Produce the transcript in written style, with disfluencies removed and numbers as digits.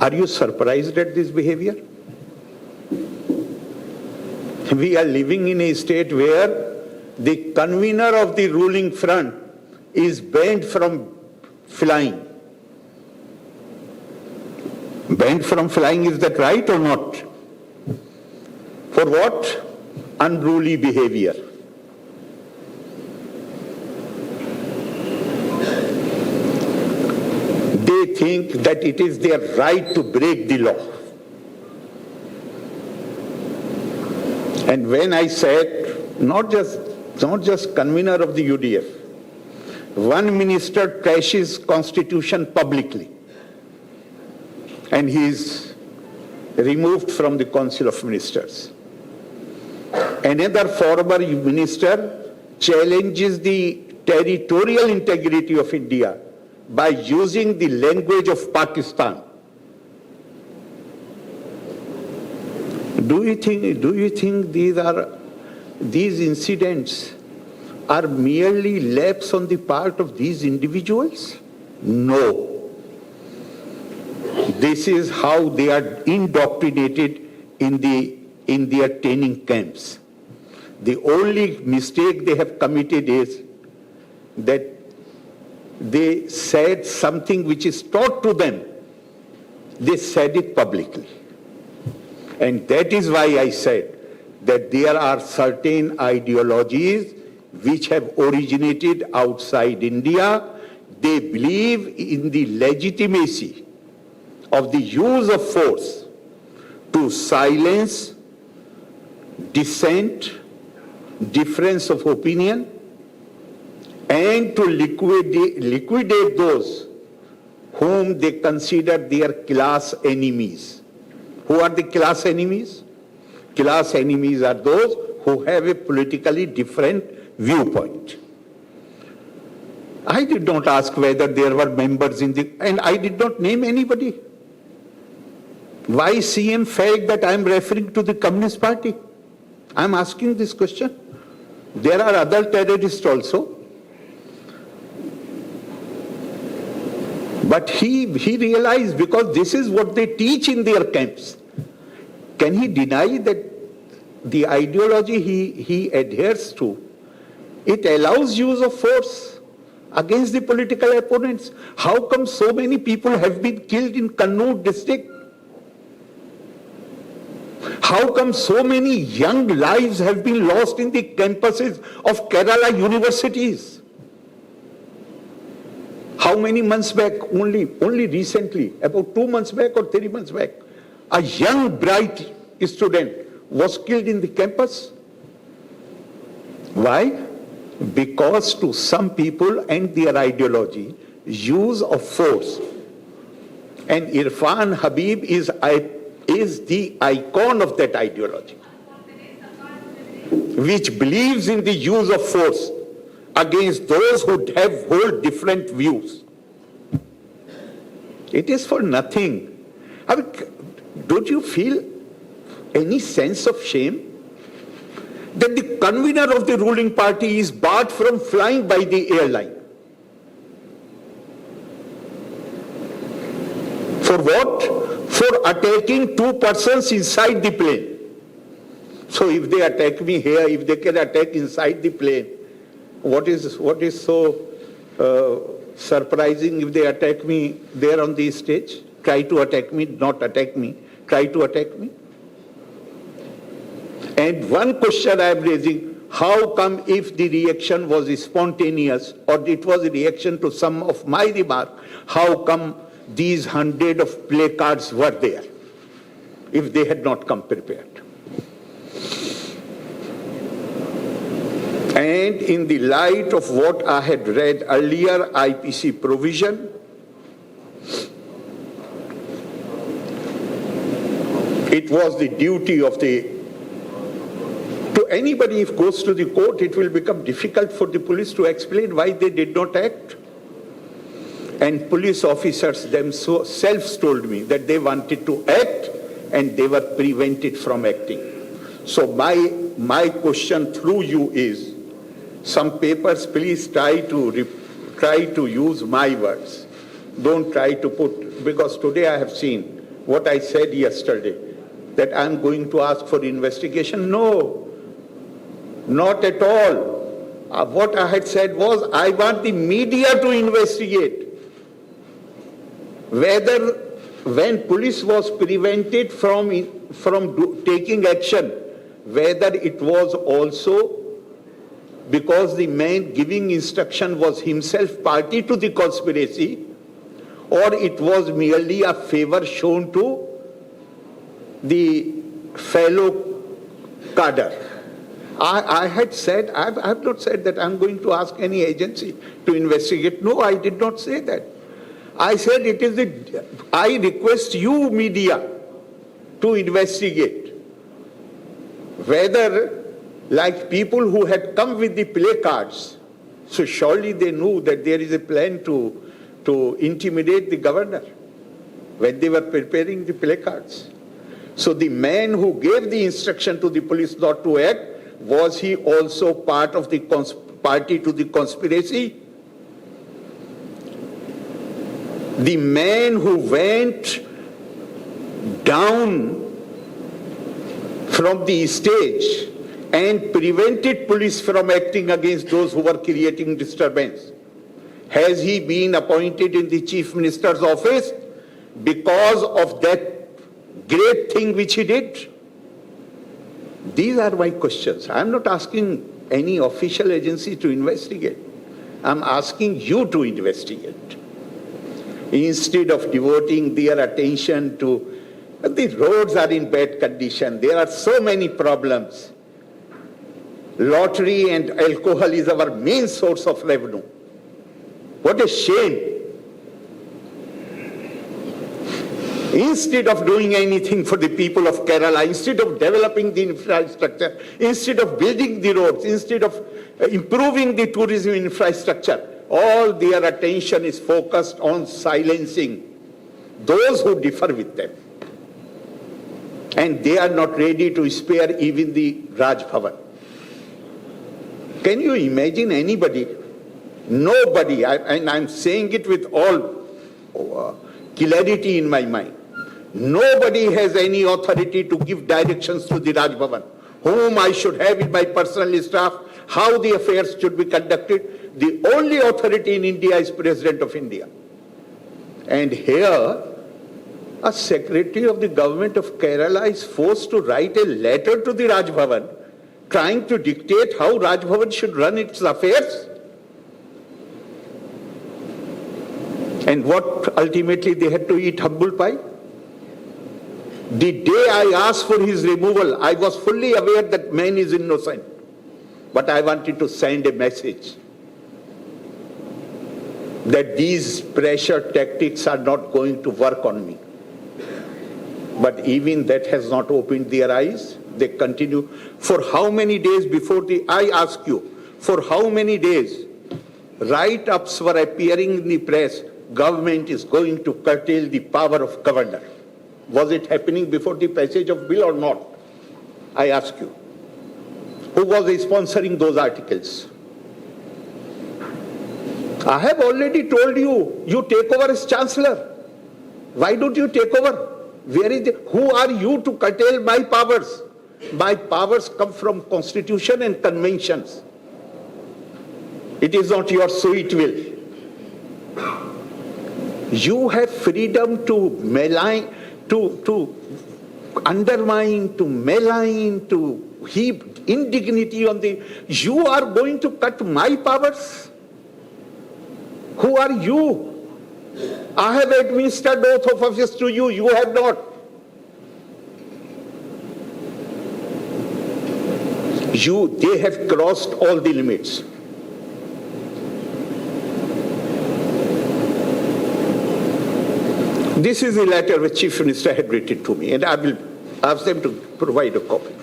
Are you surprised at this behavior? We are living in a state where the convener of the ruling front is banned from flying. Banned from flying, is that right or not? For what? Unruly behavior. They think that it is their right to break the law. And when I said, not just convener of the UDF, one minister trashes constitution publicly, and he is removed from the Council of Ministers. Another former minister challenges the territorial integrity of India by using the language of Pakistan. Do you think these incidents are merely lapse on the part of these individuals? No. This is how they are indoctrinated in their training camps. The only mistake they have committed is that they said something which is taught to them. They said it publicly. And that is why I said that there are certain ideologies which have originated outside India. They believe in the legitimacy of the use of force to silence dissent, difference of opinion, and to liquidate those whom they consider their class enemies. Who are the class enemies? Class enemies are those who have a politically different viewpoint. I did not ask whether there were members and I did not name anybody. Why CM felt that I am referring to the Communist Party? I am asking this question. There are other terrorists also. But he realized, because this is what they teach in their camps. Can he deny that the ideology he adheres to, it allows use of force against the political opponents? How come so many people have been killed in Kannur district? How come so many young lives have been lost in the campuses of Kerala universities? How many months back, only recently, about 2 months back or 3 months back, a young bright student was killed in the campus. Why? Because to some people and their ideology, use of force. And Irfan Habib is the icon of that ideology, which believes in the use of force against those who hold different views. It is for nothing. I mean, don't you feel any sense of shame that the convener of the ruling party is barred from flying by the airline? For what? For attacking 2 persons inside the plane. So if they attack me here, if they can attack inside the plane, what is so surprising if they attack me there on the stage? Try to attack me, not attack me, try to attack me. And one question I am raising, how come if the reaction was spontaneous or it was a reaction to some of my remark, how come these 100 of placards were there if they had not come prepared? And in the light of what I had read earlier, IPC provision, it was the duty of to anybody if goes to the court, it will become difficult for the police to explain why they did not act. And police officers themselves told me that they wanted to act and they were prevented from acting. So my question through you is, some papers, please try to use my words. Don't try to put, because today I have seen what I said yesterday, that I'm going to ask for investigation. No, not at all. What I had said was, I want the media to investigate whether, when police was prevented from taking action, whether it was also because the man giving instruction was himself party to the conspiracy, or it was merely a favor shown to the fellow cadre. I had said, I have not said that I'm going to ask any agency to investigate. No, I did not say that. I said I request you, media, to investigate whether, like people who had come with the placards, so surely they knew that there is a plan to intimidate the governor when they were preparing the placards. So the man who gave the instruction to the police not to act, was he also part of the party to the conspiracy? The man who went down from the stage and prevented police from acting against those who were creating disturbance, has he been appointed in the Chief Minister's office because of that great thing which he did? These are my questions. I'm not asking any official agency to investigate. I'm asking you to investigate. Instead of devoting their attention to the roads are in bad condition, there are so many problems. Lottery and alcohol is our main source of revenue. What a shame. Instead of doing anything for the people of Kerala, instead of developing the infrastructure, instead of building the roads, instead of improving the tourism infrastructure, all their attention is focused on silencing those who differ with them. And they are not ready to spare even the Raj Bhavan. Can you imagine anybody? Nobody, and I'm saying it with all clarity in my mind, nobody has any authority to give directions to the Raj Bhavan, whom I should have in my personal staff, how the affairs should be conducted. The only authority in India is President of India. And here, a secretary of the government of Kerala is forced to write a letter to the Raj Bhavan, trying to dictate how Raj Bhavan should run its affairs. And what ultimately they had to eat humble pie? The day I asked for his removal, I was fully aware that man is innocent. But I wanted to send a message that these pressure tactics are not going to work on me. But even that has not opened their eyes. They continue. For how many days I ask you, for how many days write-ups were appearing in the press, government is going to curtail the power of governor? Was it happening before the passage of bill or not? I ask you. Who was sponsoring those articles? I have already told you, you take over as chancellor. Why don't you take over? Who are you to curtail my powers? My powers come from constitution and conventions. It is not your sweet will. You have freedom to malign, to undermine, to malign, to heap indignity on the... You are going to cut my powers? Who are you? I have administered oath of office to you, you have not. They have crossed all the limits. This is the letter which Chief Minister had written to me, and I will ask them to provide a copy.